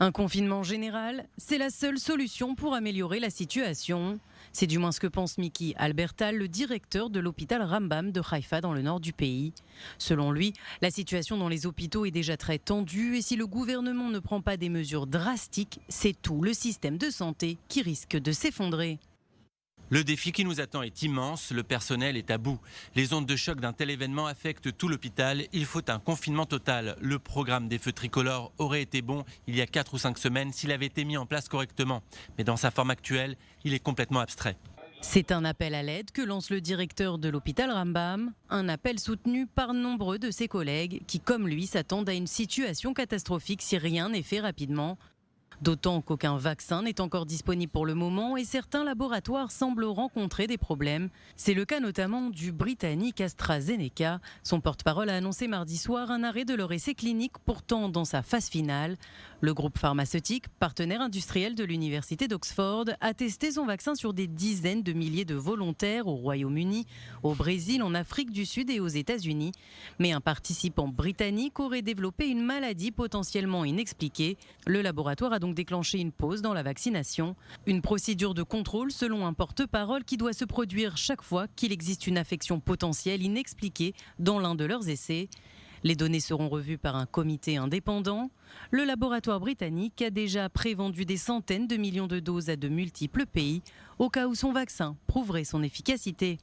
Un confinement général, c'est la seule solution pour améliorer la situation. C'est du moins ce que pense Miki Albertal, le directeur de l'hôpital Rambam de Haïfa dans le nord du pays. Selon lui, la situation dans les hôpitaux est déjà très tendue et si le gouvernement ne prend pas des mesures drastiques, c'est tout le système de santé qui risque de s'effondrer. Le défi qui nous attend est immense, le personnel est à bout. Les ondes de choc d'un tel événement affectent tout l'hôpital, il faut un confinement total. Le programme des feux tricolores aurait été bon il y a 4 ou 5 semaines s'il avait été mis en place correctement. Mais dans sa forme actuelle, il est complètement abstrait. C'est un appel à l'aide que lance le directeur de l'hôpital Rambam, un appel soutenu par nombreux de ses collègues qui, comme lui, s'attendent à une situation catastrophique si rien n'est fait rapidement. D'autant qu'aucun vaccin n'est encore disponible pour le moment et certains laboratoires semblent rencontrer des problèmes. C'est le cas notamment du britannique AstraZeneca. Son porte-parole a annoncé mardi soir un arrêt de leur essai clinique pourtant dans sa phase finale. Le groupe pharmaceutique, partenaire industriel de l'université d'Oxford, a testé son vaccin sur des dizaines de milliers de volontaires au Royaume-Uni, au Brésil, en Afrique du Sud et aux États-Unis. Mais un participant britannique aurait développé une maladie potentiellement inexpliquée. Le laboratoire a donc déclenché une pause dans la vaccination. Une procédure de contrôle selon un porte-parole qui doit se produire chaque fois qu'il existe une affection potentielle inexpliquée dans l'un de leurs essais. Les données seront revues par un comité indépendant. Le laboratoire britannique a déjà prévendu des centaines de millions de doses à de multiples pays au cas où son vaccin prouverait son efficacité.